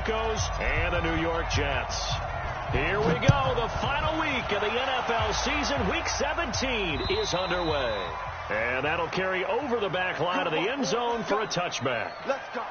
Broncos and the New York Jets. Here we go. The final week of the NFL season. Week 17 is underway. And that'll carry over the back line of the end zone for a touchback. Let's go.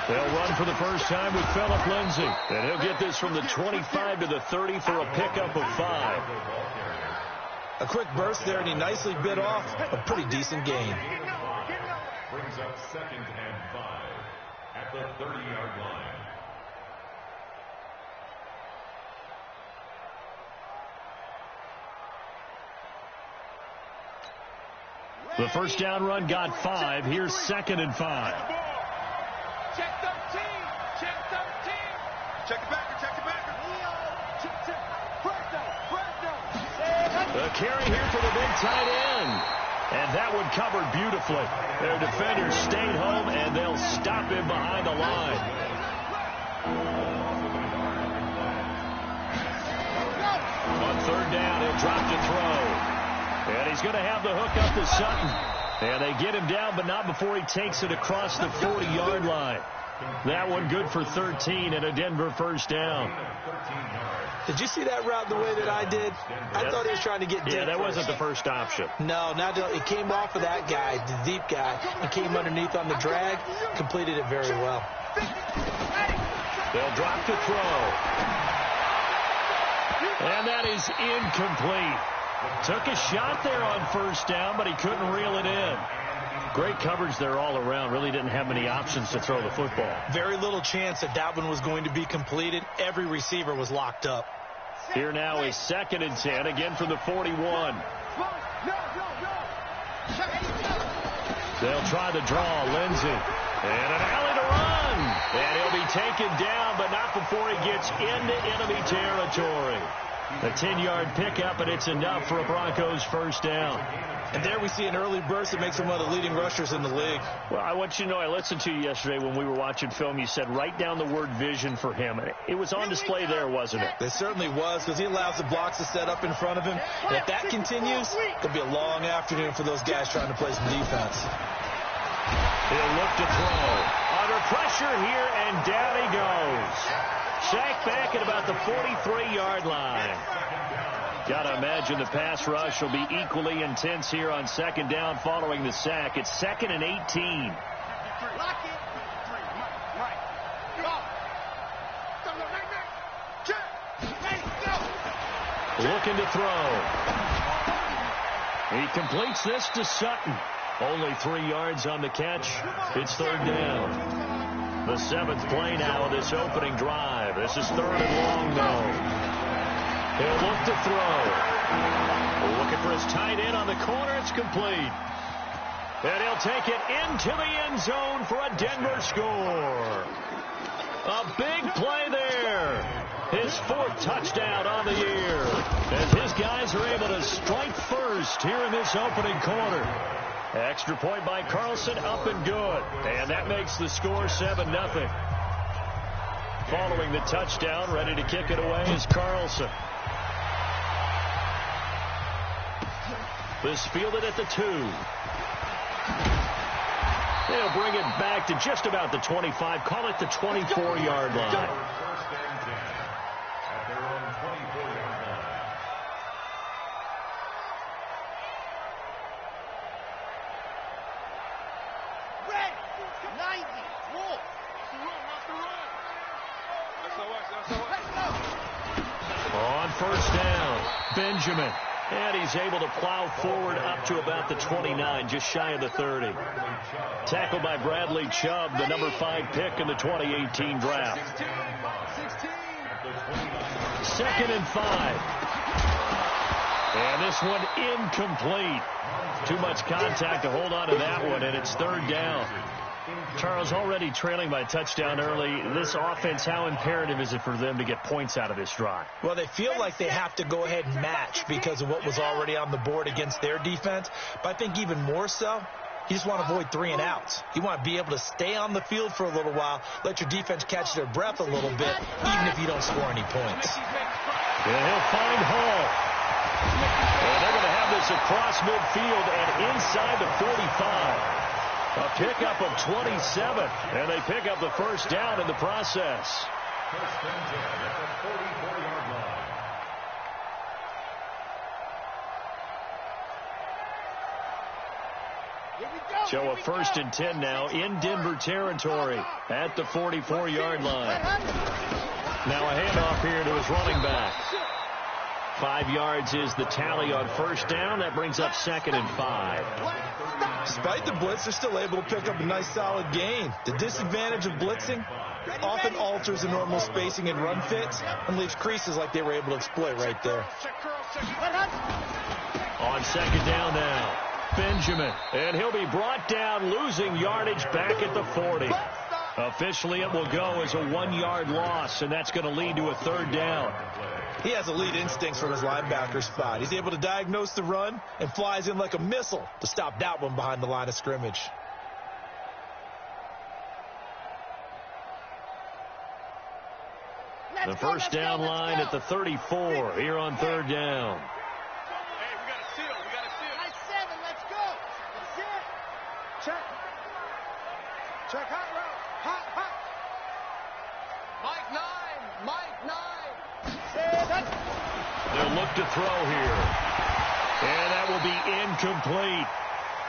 They'll run for the first time with Phillip Lindsay. And he'll get this from the 25 to the 30 for a pickup of 5. A quick burst there, and he nicely bit off a pretty decent gain. Brings up 2nd and 5 at the 30-yard line. The first down run got 5. Here's 2nd and 5. Check 13. Check 13. Check it back. Check it back. The carry here for the big tight end. And that one covered beautifully. Their defenders stayed home, and they'll stop him behind the line. On 3rd down, he'll drop to throw. And he's going to have the hook up to Sutton. And they get him down, but not before he takes it across the 40-yard line. That one good for 13 and a Denver first down. Did you see that route the way that I did? I thought he was trying to get deep. Yeah, that wasn't the first option. No, it came off of that guy, the deep guy. He came underneath on the drag, completed it very well. They'll drop to throw. And that is incomplete. Took a shot there on first down, but he couldn't reel it in. Great coverage there all around. Really didn't have many options to throw the football. Very little chance that one was going to be completed. Every receiver was locked up. Here now is 2nd and 10, again from the 41. They'll try the draw. Lindsay. And an alley to run. And he'll be taken down, but not before he gets into enemy territory. A 10-yard pickup, and it's enough for a Broncos first down. And there we see an early burst that makes him one of the leading rushers in the league. Well, I want you to know, I listened to you yesterday when we were watching film. You said write down the word vision for him. It was on display there, wasn't it? It certainly was, because he allows the blocks to set up in front of him. And if that continues, it'll be a long afternoon for those guys trying to play some defense. He'll look to throw. Under pressure here, and down he goes. Sacked back at about the 43-yard line. Got to imagine the pass rush will be equally intense here on 2nd down following the sack. It's 2nd and 18. Looking to throw. He completes this to Sutton. Only 3 yards on the catch. It's 3rd down. The 7th play now of this opening drive. This is 3rd and long, though. He'll look to throw. Looking for his tight end on the corner. It's complete. And he'll take it into the end zone for a Denver score. A big play there. His 4th touchdown on the year. As his guys are able to strike first here in this opening quarter. Extra point by Carlson, up and good. And that makes the score 7-0. Following the touchdown, ready to kick it away is Carlson. This fielded at the 2. They'll bring it back to just about the 25. Call it the 24-yard line. On first down, Benjamin. And he's able to plow forward up to about the 29, just shy of the 30. Tackled by Bradley Chubb, the number 5 pick in the 2018 draft. 2nd and 5. And this one incomplete. Too much contact to hold on to that one, and it's 3rd down. Charles, already trailing by touchdown early. This offense, how imperative is it for them to get points out of this drive? Well, they feel like they have to go ahead and match because of what was already on the board against their defense. But I think even more so, you just want to avoid 3 and outs. You want to be able to stay on the field for a little while, let your defense catch their breath a little bit, even if you don't score any points. And he'll find Hall. And they're going to have this across midfield and inside the 45. A pickup of 27, and they pick up the first down in the process. First and 10 at the 44-yard line. So a first and 10 now in Denver territory at the 44-yard line. Now a handoff here to his running back. 5 yards is the tally on first down. That brings up 2nd and 5. Despite the blitz, they're still able to pick up a nice solid gain. The disadvantage of blitzing often alters the normal spacing and run fits and leaves creases like they were able to exploit right there. On second down now, Benjamin. And he'll be brought down, losing yardage back at the 40. Officially, it will go as a 1-yard loss, and that's going to lead to a 3rd down. He has elite instincts from his linebacker spot. He's able to diagnose the run and flies in like a missile to stop that one behind the line of scrimmage. The first down line at the 34 here on 3rd down. Hey, we got a seal. We got a seal. Nice 7. Let's go. That's it. Check. Check hot route. Hot, hot. Mike 9. They'll look to throw here. And that will be incomplete.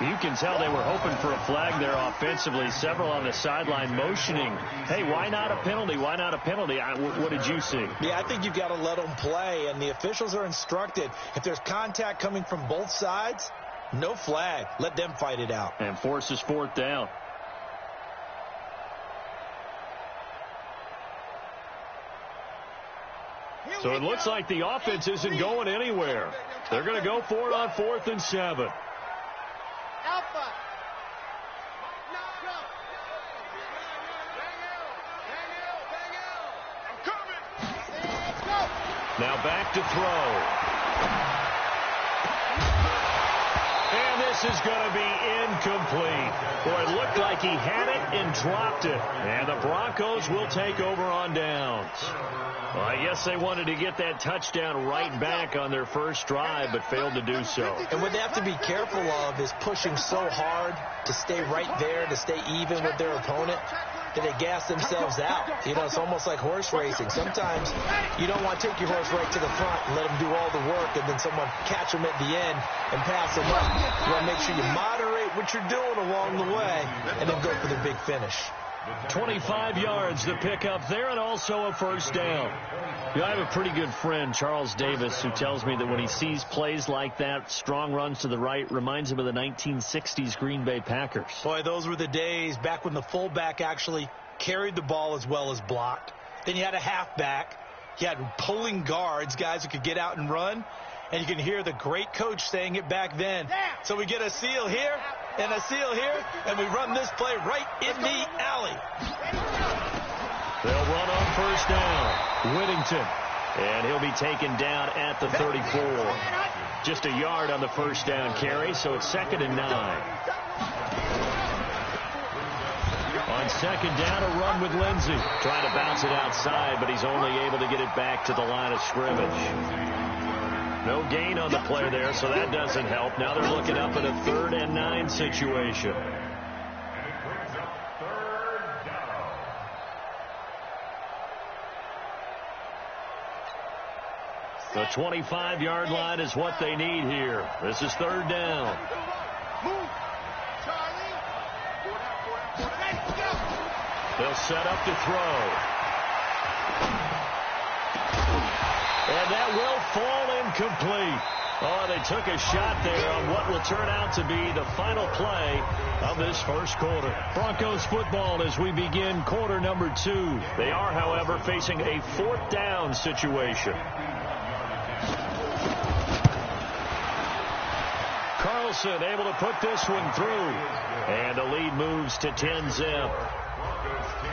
You can tell they were hoping for a flag there offensively. Several on the sideline motioning. Hey, why not a penalty? Why not a penalty? What did you see? Yeah, I think you've got to let them play, and the officials are instructed. If there's contact coming from both sides, no flag. Let them fight it out. And forces 4th down. So it looks like the offense isn't going anywhere. They're going to go for it on 4th and 7. Alpha. I'm coming. Let's go. Now back to throw. And this is going to be incomplete. Boy, it looked like he had it and dropped it. And the Broncos will take over on downs. Well, I guess they wanted to get that touchdown right back on their first drive, but failed to do so. And what they have to be careful of is pushing so hard to stay right there, to stay even with their opponent, that they gas themselves out. You know, it's almost like horse racing. Sometimes you don't want to take your horse right to the front and let them do all the work, and then someone catch them at the end and pass them up. You want to make sure you moderate what you're doing along the way and then go for the big finish. 25 yards to pick up there, and also a first down. You know, I have a pretty good friend, Charles Davis, who tells me that when he sees plays like that, strong runs to the right, reminds him of the 1960s Green Bay Packers. Boy, those were the days back when the fullback actually carried the ball as well as blocked. Then you had a halfback. You had pulling guards, guys who could get out and run. And you can hear the great coach saying it back then. So we get a seal here and a seal here, and we run this play right in the alley. They'll run on first down. Whittington. And he'll be taken down at the 34. Just a yard on the first down carry, so it's 2nd and 9. On second down, a run with Lindsey. Trying to bounce it outside, but he's only able to get it back to the line of scrimmage. No gain on the play there, so that doesn't help. Now they're looking up at a 3rd and 9 situation. And it brings up 3rd down. The 25-yard line is what they need here. This is 3rd down. Move. Charlie. Let's go. They'll set up to throw. And that will fall incomplete. Oh, they took a shot there on what will turn out to be the final play of this first quarter. Broncos football as we begin quarter number 2. They are, however, facing a 4th down situation. Carlson able to put this one through. And the lead moves to 10-zip.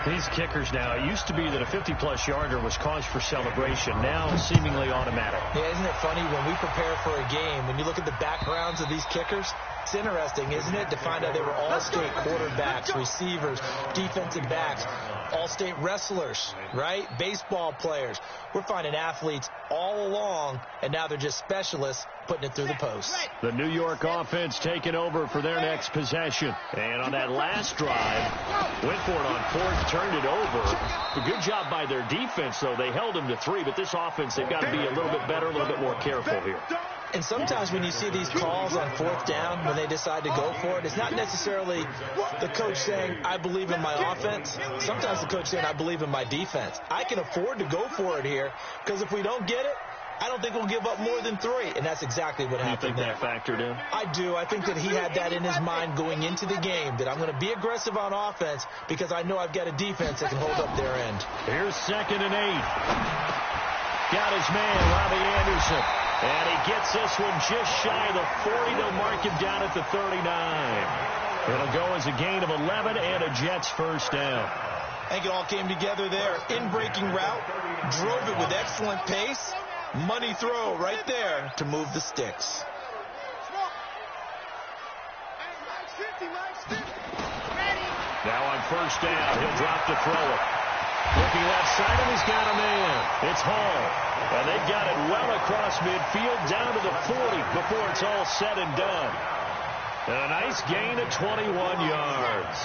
These kickers now, it used to be that a 50-plus yarder was cause for celebration. Now seemingly automatic. Yeah, isn't it funny when we prepare for a game, when you look at the backgrounds of these kickers, it's interesting, isn't it, to find out they were all-state quarterbacks, receivers, defensive backs, all-state wrestlers, right? Baseball players. We're finding athletes all along, and now they're just specialists putting it through the post. The New York offense taking over for their next possession. And on that last drive, went for it on fourth, turned it over. A good job by their defense, though. They held them to 3, but this offense, they've got to be a little bit better, a little bit more careful here. And sometimes when you see these calls on fourth down, when they decide to go for it, it's not necessarily the coach saying, I believe in my offense. Sometimes the coach saying, I believe in my defense. I can afford to go for it here, because if we don't get it, I don't think we'll give up more than 3. And that's exactly what happened there. You think that factored in? I do. I think that he had that in his mind going into the game, that I'm going to be aggressive on offense because I know I've got a defense that can hold up their end. Here's 2nd and 8. Got his man, Robbie Anderson. And he gets this one just shy of the 40. They'll mark him down at the 39. It'll go as a gain of 11 and a Jets first down. I think it all came together there. In-breaking route, drove it with excellent pace. Money throw right there to move the sticks. Now on first down, he'll drop to throw it. Looking left side, and he's got a man. It's Hall. And they've got it well across midfield, down to the 40 before it's all said and done. And a nice gain of 21 yards.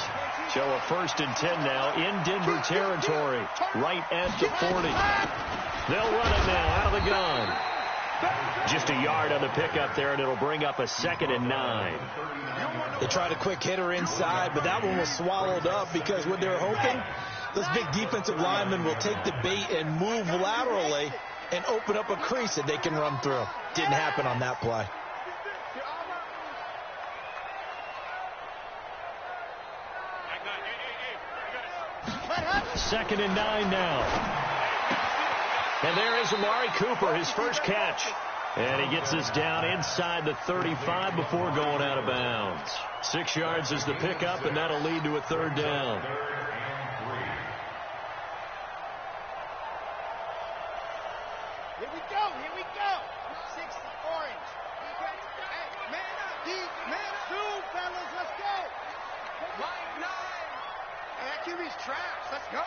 So a 1st and 10 now in Denver territory, right at the 40. They'll run it now out of the gun. Just a yard on the pickup there, and it'll bring up a 2nd and 9. They tried a quick hitter inside, but that one was swallowed up because what they're hoping, those big defensive linemen will take the bait and move laterally and open up a crease that they can run through. Didn't happen on that play. Second and 9 now. And there is Amari Cooper, his first catch. And he gets us down inside the 35 before going out of bounds. 6 yards is the pickup, and that'll lead to a 3rd down. Here we go, here we go. 6 orange. Hey, man up, deep, man up. 2, fellas, let's go. Line 9. Hey, that QB's trash. Let's go.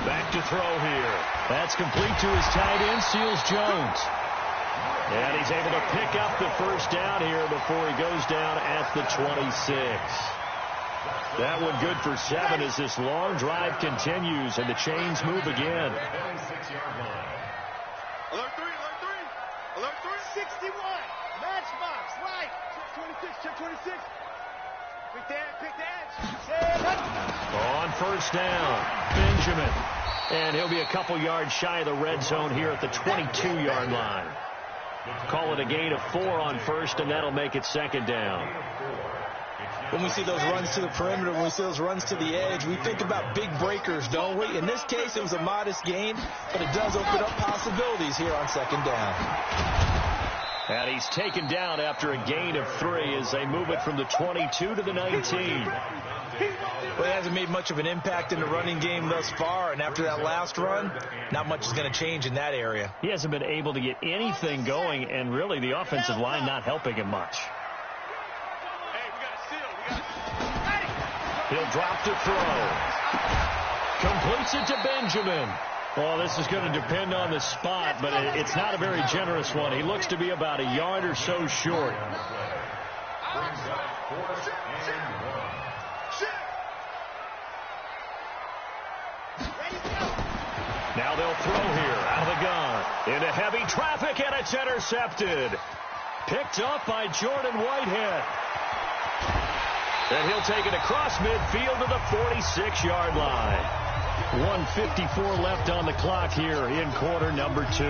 Back to throw here. That's complete to his tight end, Seals Jones. And he's able to pick up the first down here before he goes down at the 26. That one good for 7 as this long drive continues and the chains move again. Alert 3, alert 3. Alert 3. 61. Matchbox, right. Check 26. Pick the edge. On first down, Benjamin. And he'll be a couple yards shy of the red zone here at the 22-yard line. Call it a gain of 4 on first, and that'll make it 2nd down. When we see those runs to the perimeter, when we see those runs to the edge, we think about big breakers, don't we? In this case, it was a modest gain, but it does open up possibilities here on 2nd down. And he's taken down after a gain of 3 as they move it from the 22 to the 19. Well, it hasn't made much of an impact in the running game thus far, and after that last run, not much is going to change in that area. He hasn't been able to get anything going, and really the offensive line not helping him much. He'll drop to throw. Completes it to Benjamin. Well, this is going to depend on the spot, but it's not a very generous one. He looks to be about a yard or so short. Now they'll throw here out of the gun. Into heavy traffic, and it's intercepted. Picked up by Jordan Whitehead. And he'll take it across midfield to the 46-yard line. 1:54 left on the clock here in quarter number 2.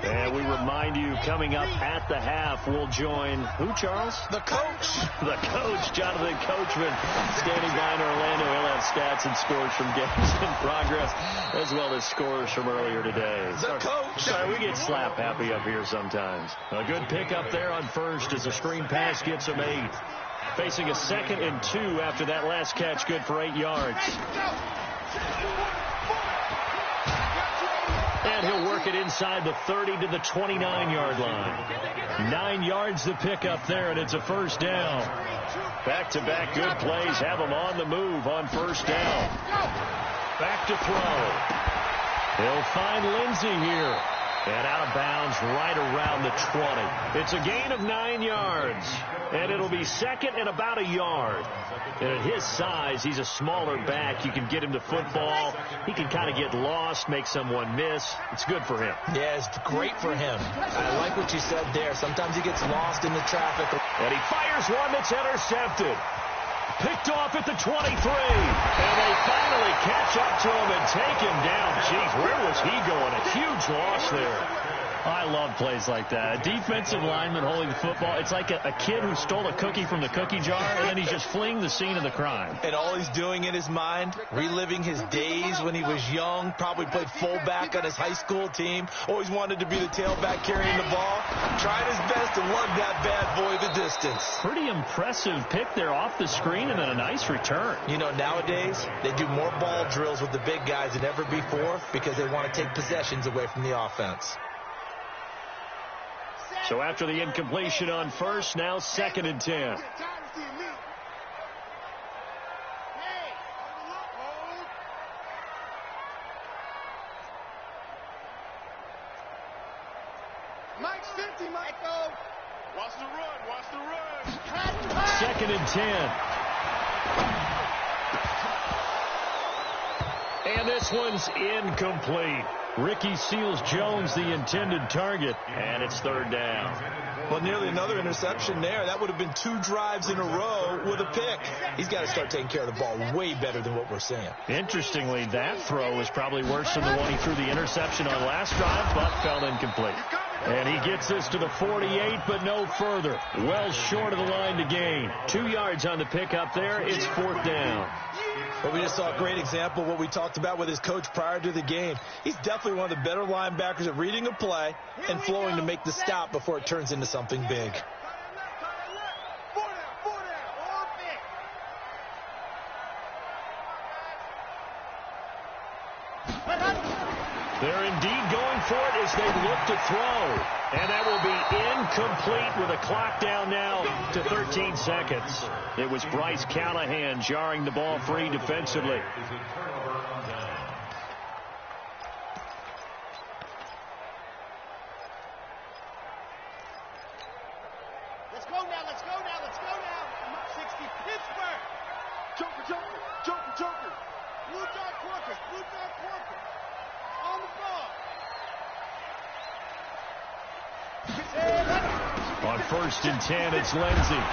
And we remind you, coming up at the half, we'll join who, Charles? The coach. The coach, Jonathan Coachman, standing by in Orlando. He'll have stats and scores from games in progress, as well as scores from earlier today. The coach. Sorry, we get slap happy up here sometimes. A good pick up there on first as a screen pass gets him 8. Facing a 2nd and 2 after that last catch, good for 8 yards. And he'll work it inside the 30 to the 29-yard line. 9 yards to pick up there, and it's a first down. Back-to-back good plays have him on the move on first down. Back to throw. He'll find Lindsey here. And out of bounds right around the 20. It's a gain of 9 yards. And it'll be 2nd and about a yard. And at his size, he's a smaller back. You can get him to football. He can kind of get lost, make someone miss. It's good for him. Yeah, it's great for him. I like what you said there. Sometimes he gets lost in the traffic. And he fires one that's intercepted. Picked off at the 23. And they finally catch up to him and take him down. Jeez, where was he going? A huge loss there. I love plays like that. A defensive lineman holding the football. It's like a kid who stole a cookie from the cookie jar, and then he's just fleeing the scene of the crime. And all he's doing in his mind, reliving his days when he was young, probably played fullback on his high school team, always wanted to be the tailback carrying the ball, tried his best to lug that bad boy the distance. Pretty impressive pick there off the screen, and then a nice return. You know, nowadays, they do more ball drills with the big guys than ever before because they want to take possessions away from the offense. So after the incompletion on first, now 2nd and 10. Mike's 50, Michael. Watch the run. Watch the run. 2nd and 10. And this one's incomplete. Ricky Seals-Jones, the intended target, and it's 3rd down. Well, nearly another interception there. That would have been 2 drives in a row with a pick. He's got to start taking care of the ball way better than what we're seeing. Interestingly, that throw was probably worse than the one he threw the interception on last drive, but fell incomplete. And he gets this to the 48, but no further. Well short of the line to gain. 2 yards on the pickup there. It's 4th down. But we just saw a great example of what we talked about with his coach prior to the game. He's definitely one of the better linebackers at reading a play and flowing to make the stop before it turns into something big. They're indeed going for it as they look to throw. And that will be incomplete with a clock down now to 13 seconds. It was Bryce Callahan jarring the ball free defensively. Let's go now. Let's go now. Let's go now. 60 Pittsburgh. Joker, Joker, Joker, Joker. Blue Dog Quarkers, Blue Dog Quarkers. On the ball. On 1st and 10, it's Lindsey.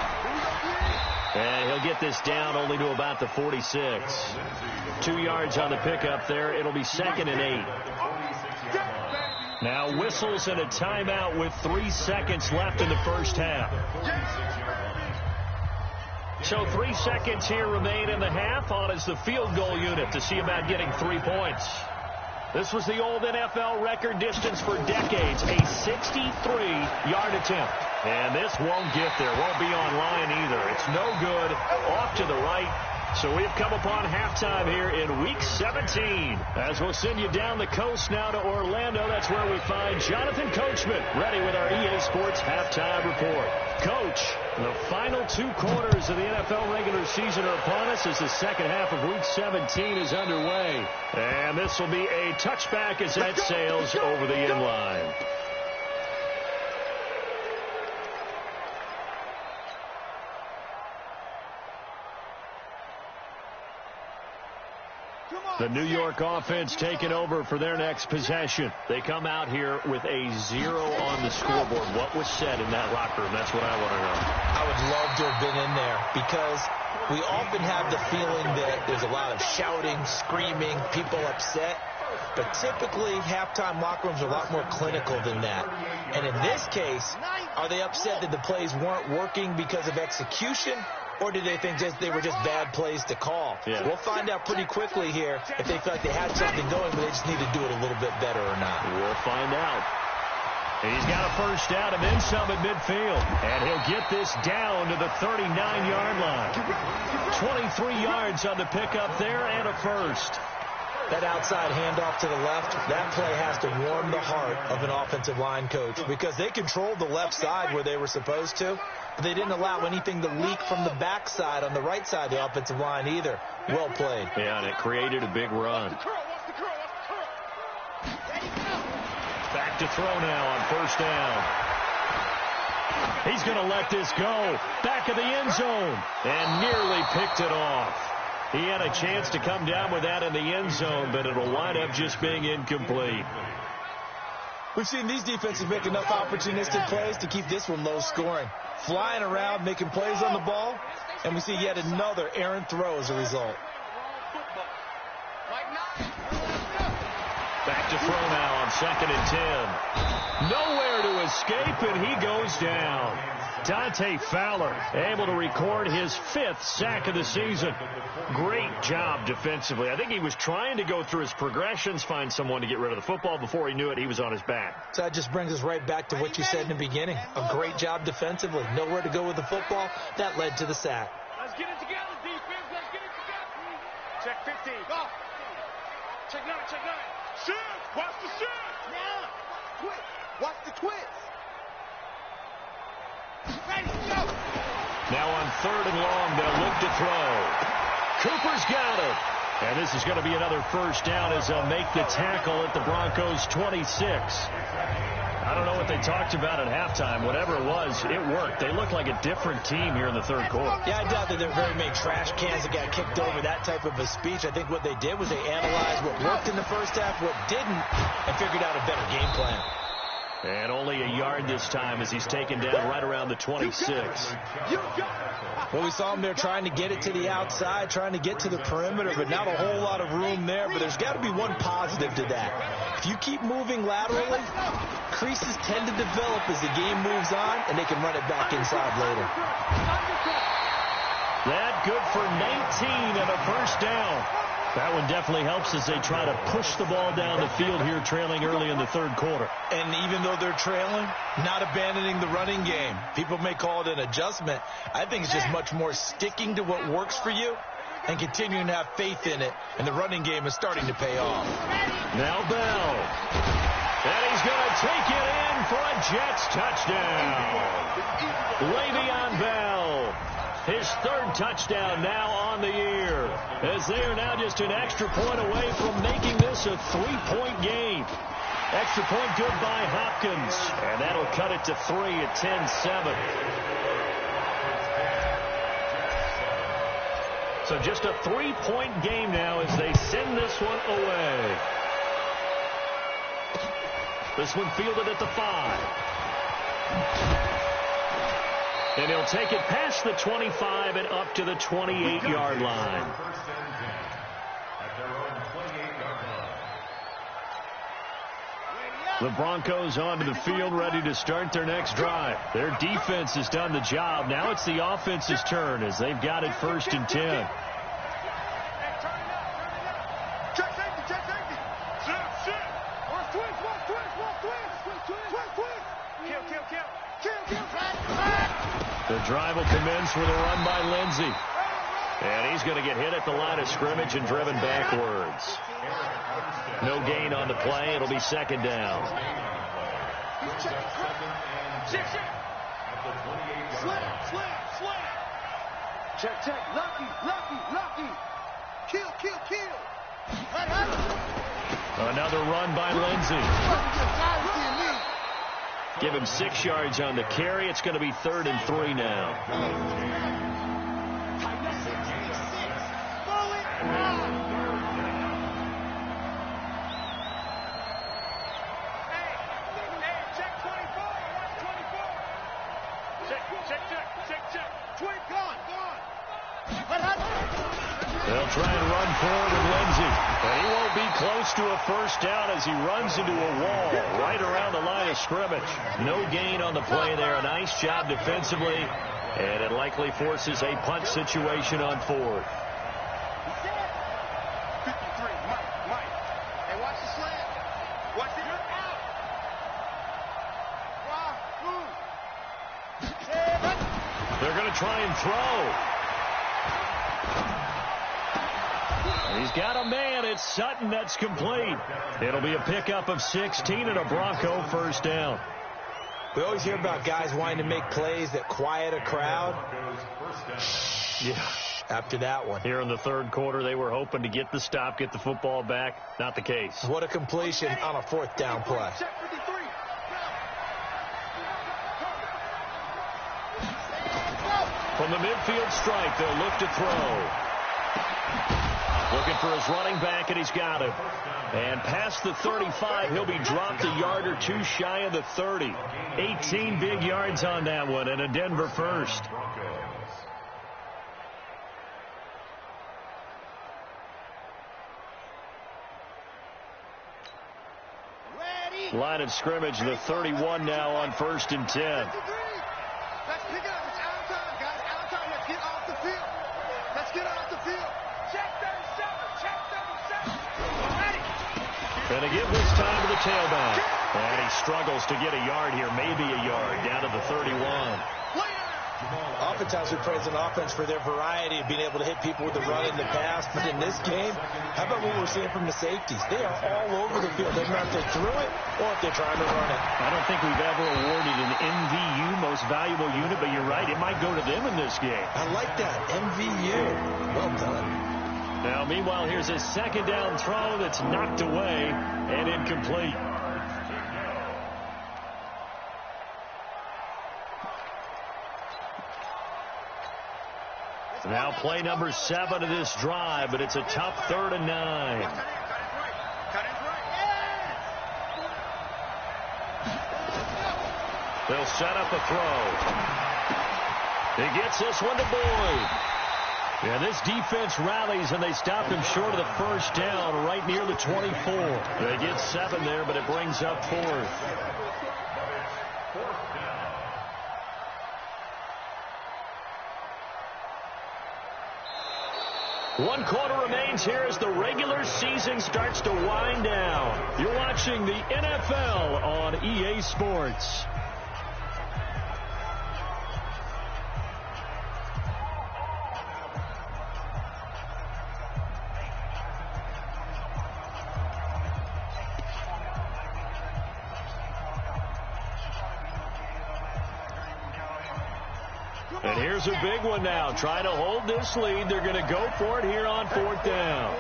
And he'll get this down only to about the 46. 2 yards on the pickup there. It'll be 2nd and 8. Now whistles and a timeout with 3 seconds left in the first half. So 3 seconds here remain in the half. On is the field goal unit to see about getting 3 points. This was the old NFL record distance for decades, a 63-yard attempt. And this won't get there, won't be online either. It's no good, off to the right. So we've come upon halftime here in Week 17. As we'll send you down the coast now to Orlando, that's where we find Jonathan Coachman, ready with our EA Sports Halftime Report. Coach, the final 2 quarters of the NFL regular season are upon us as the second half of Week 17 is underway. And this will be a touchback as that sails over the end line. The New York offense taking over for their next possession. They come out here with a 0 on the scoreboard. What was said in that locker room? That's what I want to know. I would love to have been in there because we often have the feeling that there's a lot of shouting, screaming, people upset. But typically, halftime locker rooms are a lot more clinical than that. And in this case, are they upset that the plays weren't working because of execution? Or do they think they were just bad plays to call? Yeah. We'll find out pretty quickly here if they feel like they had something going, but they just need to do it a little bit better or not. We'll find out. He's got a first down and then some at midfield. And he'll get this down to the 39-yard line. 23 yards on the pickup there and a first. That outside handoff to the left, that play has to warm the heart of an offensive line coach because they controlled the left side where they were supposed to, but they didn't allow anything to leak from the backside on the right side of the offensive line either. Well played. Yeah, and it created a big run. Back to throw now on first down. He's going to let this go. Back of the end zone. And nearly picked it off. He had a chance to come down with that in the end zone, but it'll wind up just being incomplete. We've seen these defenses make enough opportunistic plays to keep this one low scoring. Flying around, making plays on the ball, and we see yet another errant throw as a result. Back to throw now on 2nd and 10. Nowhere to escape, and he goes down. Dante Fowler able to record his 5th sack of the season. Great job defensively. I think he was trying to go through his progressions, find someone to get rid of the football. Before he knew it, he was on his back. So that just brings us right back to what you said in the beginning. A great job defensively. Nowhere to go with the football. That led to the sack. Let's get it together, defense. Let's get it together. Check 15. Go. Check 9. Check 9. Shift. Watch the shift. Now. Twist. Watch the twist. Ready, go. Now on 3rd and long, they'll look to throw. Cooper's got it. And this is going to be another first down as they'll make the tackle at the Broncos 26. I don't know what they talked about at halftime. Whatever it was, it worked. They look like a different team here in the 3rd quarter. Yeah, I doubt that there are very many trash cans that got kicked over that type of a speech. I think what they did was they analyzed what worked in the first half, what didn't, and figured out a better game plan. And only a yard this time as he's taken down right around the 26. Well, we saw him there trying to get it to the outside, trying to get to the perimeter, but not a whole lot of room there. But there's got to be one positive to that. If you keep moving laterally, creases tend to develop as the game moves on, and they can run it back inside later. That good for 19 and a first down. That one definitely helps as they try to push the ball down the field here, trailing early in the 3rd quarter. And even though they're trailing, not abandoning the running game. People may call it an adjustment. I think it's just much more sticking to what works for you and continuing to have faith in it. And the running game is starting to pay off. Now Bell. And he's going to take it in for a Jets touchdown. Le'Veon Bell. His 3rd touchdown now on the year, as they are now just an extra point away from making this a 3-point game. Extra point good by Hopkins, and that'll cut it to 3 at 10-7. So just a 3-point game now as they send this one away. This one fielded at the 5. And he'll take it past the 25 and up to the 28-yard line. The Broncos onto the field, ready to start their next drive. Their defense has done the job. Now it's the offense's turn as they've got it 1st and 10. The drive will commence with a run by Lindsey. And he's going to get hit at the line of scrimmage and driven backwards. No gain on the play. It'll be 2nd down. Check. Lucky. Kill. Another run by Lindsey. Give him 6 yards on the carry. It's going to be 3rd and 3 now. Check 24. Watch 24. Check. Twin gone. They'll try and run forward with Lindsey. And he won't be close to a first down as he runs into a wall right around the line of scrimmage. No gain on the play there. A nice job defensively. And it likely forces a punt situation on fourth. 53, Mike. Hey, watch the slant. Watch it. You're out. They're going to try and throw. He's got a man. It's Sutton. That's complete. It'll be a pickup of 16 and a Bronco first down. We always hear about guys wanting to make plays that quiet a crowd. Yeah. After that one. Here in the third quarter, they were hoping to get the stop, get the football back. Not the case. What a completion on a fourth down play. From the midfield stripe, they'll look to throw. Looking for his running back, and he's got him. And past the 35, he'll be dropped a yard or two shy of the 30. 18 big yards on that one, and a Denver first. Line of scrimmage, the 31 now on 1st and 10. Let's pick it up. It's out of time, guys. Out of time. Let's get off the field. Let's get off the field. Check 37. Check 37. Ready. And to give this time to the tailback. And he struggles to get a yard here, maybe a yard, down to the 31. Oftentimes we praise an offense for their variety of being able to hit people with the run and the pass. But in this game, how about what we're seeing from the safeties? They are all over the field. Doesn't matter if they threw it or if they're trying to run it. I don't think we've ever awarded an MVU, most valuable unit, but you're right. It might go to them in this game. I like that. MVU. Well done. Now, meanwhile, here's a second down throw that's knocked away and incomplete. Now play number 7 of this drive, but it's a tough 3rd and 9. They'll set up a throw. He gets this one to Boyd. And this defense rallies, and they stop him short of the first down right near the 24. They get 7 there, but it brings up 4th. One quarter remains here as the regular season starts to wind down. You're watching the NFL on EA Sports. And here's a big one now. Trying to hold this lead. They're going to go for it here on 4th down.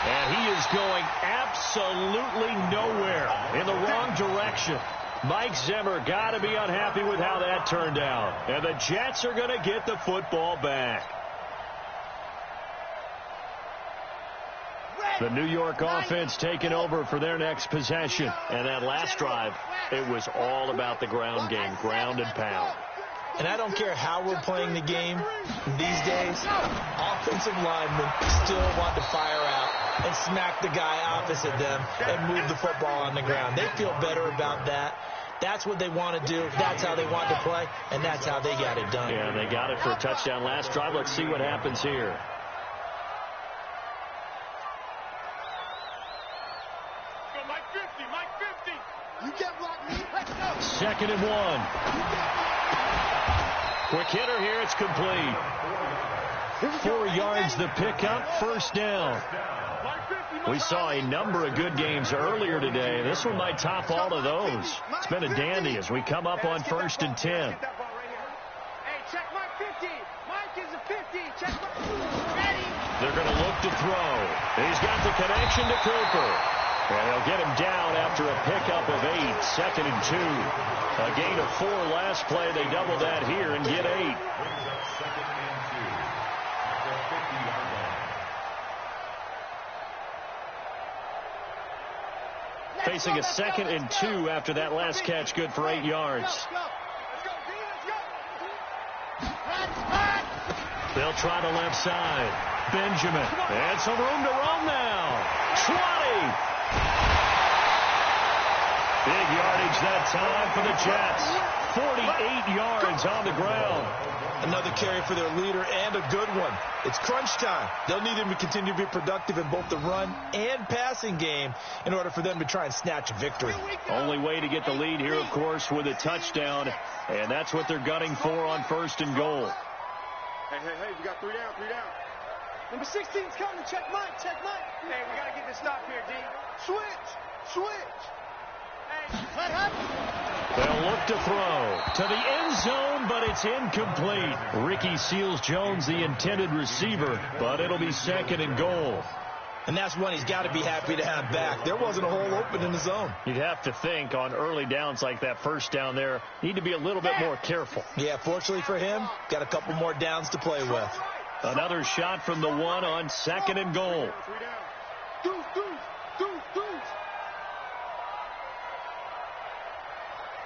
And he is going absolutely nowhere, in the wrong direction. Mike Zimmer got to be unhappy with how that turned out. And the Jets are going to get the football back. The New York offense taking over for their next possession. And that last drive, it was all about the ground game, ground and pound. And I don't care how we're playing the game these days, offensive linemen still want to fire out and smack the guy opposite them and move the football on the ground. They feel better about that. That's what they want to do. That's how they want to play, and that's how they got it done. Yeah, they got it for a touchdown last drive. Let's see what happens here. Second and 1. Quick hitter here. It's complete. 4 yards the pickup. First down. We saw a number of good games earlier today. This one might top all of those. It's been a dandy as we come up on 1st and 10. Hey, check my 50. Mike is a 50. Check my... Ready. They're going to look to throw. He's got the connection to Cooper. And they'll get him down after a pickup of 8. Second and 2. A gain of 4 last play. They double that here and get 8. Facing a 2nd and 2 after that last catch. Good for 8 yards. They'll try the left side. Benjamin. And some room to run now. 20. Big yardage that time for the Jets. 48 yards on the ground. Another carry for their leader and a good one. It's crunch time. They'll need him to continue to be productive in both the run and passing game in order for them to try and snatch a victory. Only way to get the lead here, of course, with a touchdown. And that's what they're gunning for on 1st and goal. Hey, we got 3 down, 3 down. Number 16's coming. Check Mike. Hey, we got to get this stop here, D. Switch. Hey, what happened? They'll look to throw to the end zone, but it's incomplete. Ricky Seals-Jones, the intended receiver, but it'll be 2nd and goal. And that's one he's got to be happy to have back. There wasn't a hole open in the zone. You'd have to think on early downs like that, first down there, need to be a little bit more careful. Yeah, fortunately for him, got a couple more downs to play with. Another shot from the 1 on 2nd and goal. 3 down. Deuce.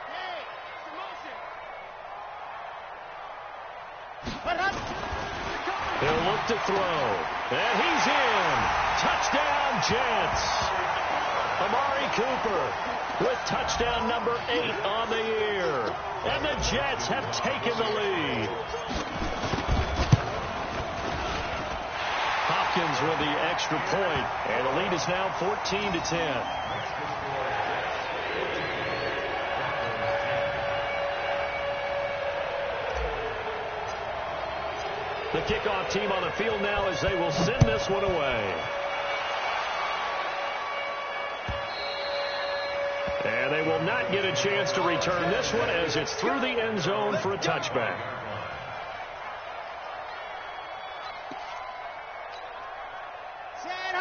Hey, it's a motion. What happened? He'll look to throw. And he's in. Touchdown, Jets. Amari Cooper with touchdown number 8 on the year. And the Jets have taken the lead. Hopkins with the extra point, and the lead is now 14-10. The kickoff team on the field now as they will send this one away. And they will not get a chance to return this one as it's through the end zone for a touchback.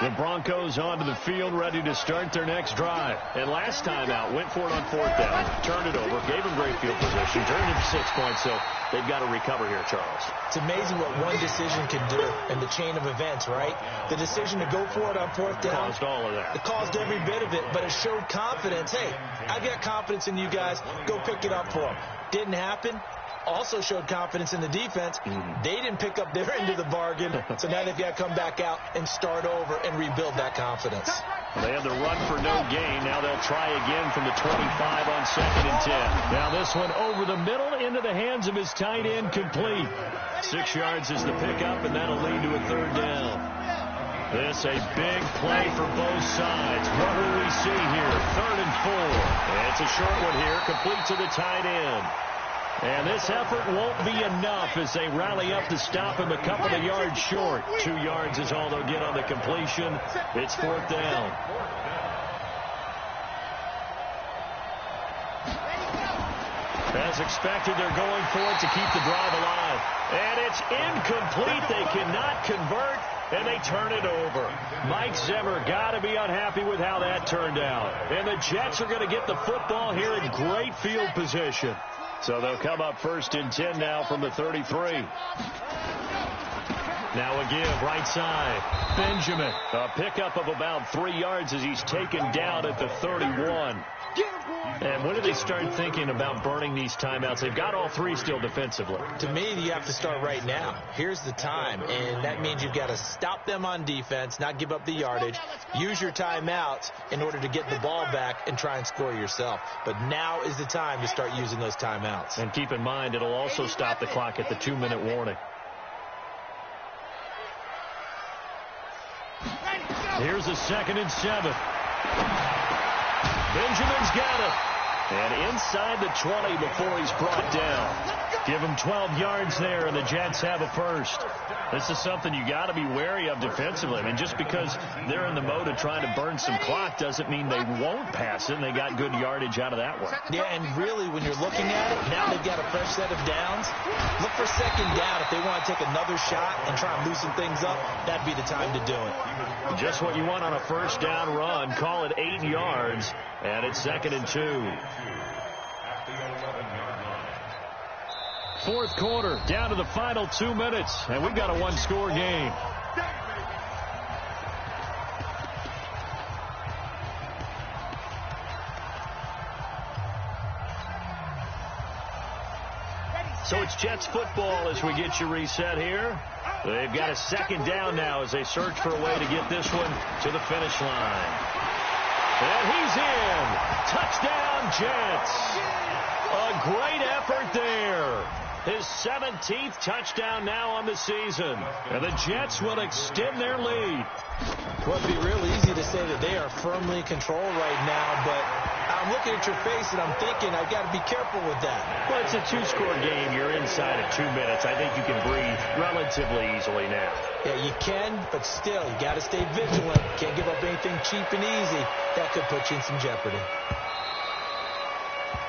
The Broncos onto the field, ready to start their next drive. And last time out, went for it on 4th down, turned it over, gave them great field position, turned it 6 points, so they've got to recover here, Charles. It's amazing what one decision can do in the chain of events, right? The decision to go for it on 4th down caused all of that. It caused every bit of it, but it showed confidence. Hey, I've got confidence in you guys. Go pick it up for them. Didn't happen. Also showed confidence in the defense. They didn't pick up their end of the bargain, so now they've got to come back out and start over and rebuild that confidence. They had the run for no gain. Now they'll try again from the 25 on 2nd and 10. Now this one over the middle into the hands of his tight end, complete. 6 yards is the pickup, and that'll lead to a 3rd down. This a big play for both sides. What will we see here? 3rd and 4. And it's a short one here, complete to the tight end. And this effort won't be enough as they rally up to stop him a couple of yards short. 2 yards is all they'll get on the completion. It's 4th down. As expected, they're going for it to keep the drive alive. And it's incomplete. They cannot convert, and they turn it over. Mike Zimmer got to be unhappy with how that turned out. And the Jets are going to get the football here in great field position. So they'll come up 1st and 10 now from the 33. Now a give, right side. Benjamin, a pickup of about 3 yards as he's taken down at the 31. And when do they start thinking about burning these timeouts? They've got all 3 still defensively. To me, you have to start right now. Here's the time, and that means you've got to stop them on defense, not give up the yardage, use your timeouts in order to get the ball back and try and score yourself. But now is the time to start using those timeouts. And keep in mind, it'll also stop the clock at the 2-minute warning. Here's a 2nd and 7. Benjamin's got it. And inside the 20 before he's brought down. Give him 12 yards there, and the Jets have a first. This is something you got to be wary of defensively. I mean, just because they're in the mode of trying to burn some clock doesn't mean they won't pass it, and they got good yardage out of that one. Yeah, and really, when you're looking at it, now they've got a fresh set of downs. Look for 2nd down. If they want to take another shot and try and loosen things up, that'd be the time to do it. Just what you want on a 1st down run. Call it 8 yards, and it's 2nd and 2. 4th quarter, down to the final 2 minutes, and we've got a 1-score game. So it's Jets football as we get you reset here. They've got a second down now as they search for a way to get this one to the finish line. And he's in. Touchdown, Jets. A great effort there. His 17th touchdown now on the season. And the Jets will extend their lead. Well, it'd be real easy to say that they are firmly in control right now, but I'm looking at your face and I'm thinking I've got to be careful with that. Well, it's a two-score game. You're inside of 2 minutes. I think you can breathe relatively easily now. Yeah, you can, but still, you got to stay vigilant. Can't give up anything cheap and easy. That could put you in some jeopardy.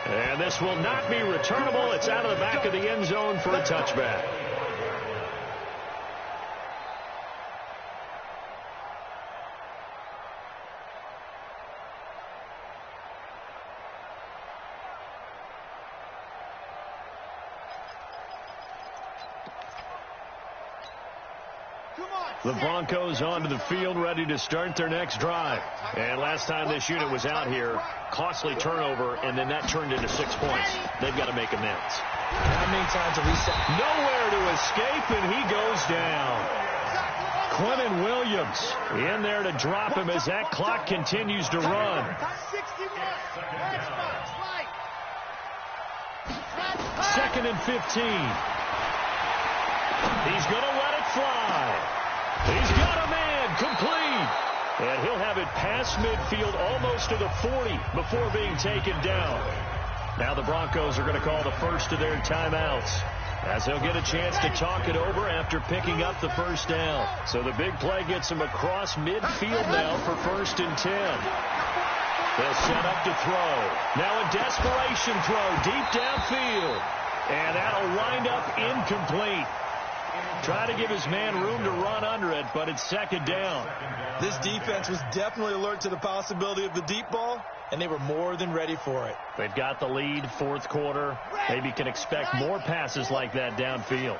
And this will not be returnable. It's out of the back of the end zone for a touchback. The Broncos onto the field, ready to start their next drive. And last time this unit was out here, costly turnover, and then that turned into 6 points. They've got to make amends. How many times have we said? Nowhere to escape, and he goes down. Quinnen Williams in there to drop him as that clock continues to run. 2nd and 15. He's going to let it fly. He's got a man, complete. And he'll have it past midfield almost to the 40 before being taken down. Now the Broncos are going to call the first of their timeouts as they'll get a chance to talk it over after picking up the first down. So the big play gets them across midfield now for 1st and 10. They'll set up to throw. Now a desperation throw deep downfield. And that'll wind up incomplete. Try to give his man room to run under it, but it's 2nd down. This defense was definitely alert to the possibility of the deep ball, and they were more than ready for it. They've got the lead, 4th quarter. Maybe can expect more passes like that downfield.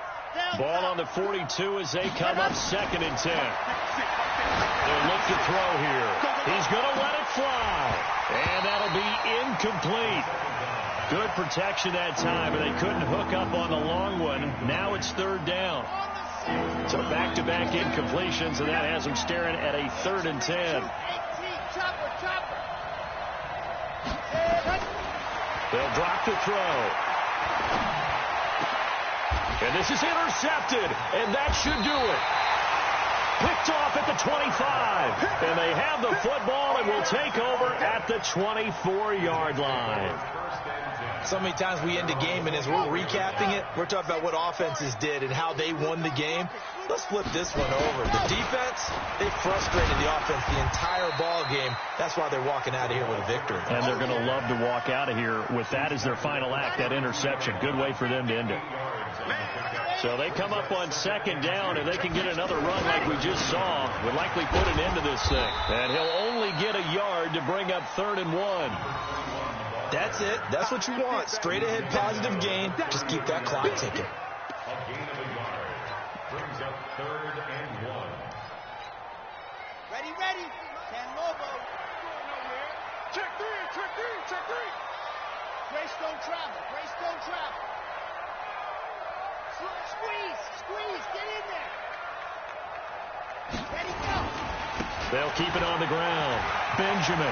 Ball on the 42 as they come up 2nd and 10. They'll look to throw here. He's going to let it fly, and that'll be incomplete. Good protection that time, but they couldn't hook up on the long one. Now it's 3rd down. So back-to-back incompletions, and that has them staring at a 3rd and 10. They'll drop the throw. And this is intercepted, and that should do it. Picked off at the 25. And they have the football and will take over at the 24-yard line. So many times we end a game, and as we're recapping it, we're talking about what offenses did and how they won the game. Let's flip this one over. The defense, they frustrated the offense the entire ball game. That's why they're walking out of here with a victory. And they're going to love to walk out of here with that as their final act, that interception. Good way for them to end it. So they come up on 2nd down, and they can get another run like we just saw. Would likely put an end to this thing. And he'll only get a yard to bring up 3rd and 1. That's it. That's what you want. Straight ahead, positive gain. Just keep that clock ticking. A gain of a yard brings up 3rd and 1. Ready, ready. Can Lobo. Check three, check three, check three. Grace don't travel. Grace don't travel. Squeeze, squeeze, get in there. Ready, go. They'll keep it on the ground. Benjamin.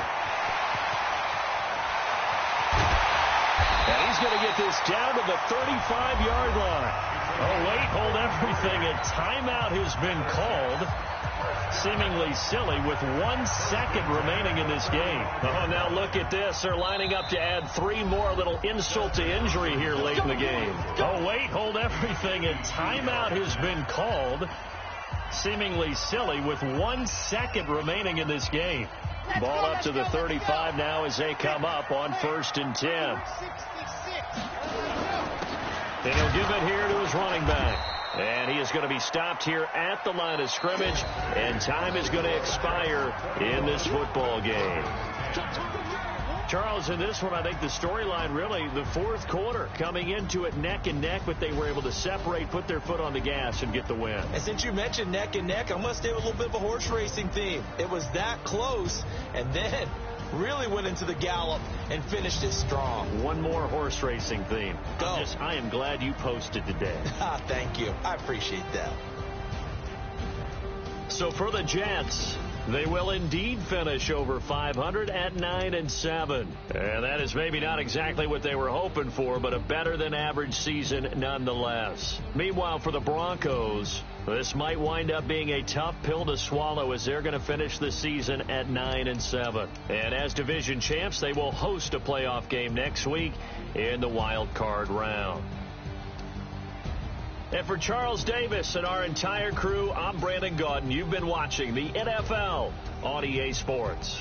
And he's going to get this down to the 35-yard line. Oh, wait, hold everything. A timeout has been called. Seemingly silly with 1 second remaining in this game. Oh, now look at this. They're lining up to add 3 more, little insult to injury here late in the game. Oh, wait, hold everything. A timeout has been called. Seemingly silly with 1 second remaining in this game. Ball up to the 35 now as they come up on 1st and 10. And he'll give it here to his running back. And he is going to be stopped here at the line of scrimmage. And time is going to expire in this football game. Charles, in this one, I think the storyline really, the 4th quarter, coming into it neck and neck, but they were able to separate, put their foot on the gas, and get the win. And since you mentioned neck and neck, I'm going to stay with a little bit of a horse racing theme. It was that close, and then really went into the gallop and finished it strong. One more horse racing theme. Go. I am glad you posted today. Thank you. I appreciate that. So for the Jets, they will indeed finish over 500 at 9-7. And that is maybe not exactly what they were hoping for, but a better than average season nonetheless. Meanwhile, for the Broncos, this might wind up being a tough pill to swallow as they're going to finish the season at 9-7. And as division champs, they will host a playoff game next week in the wild card round. And for Charles Davis and our entire crew, I'm Brandon Gaudin. You've been watching the NFL on EA Sports.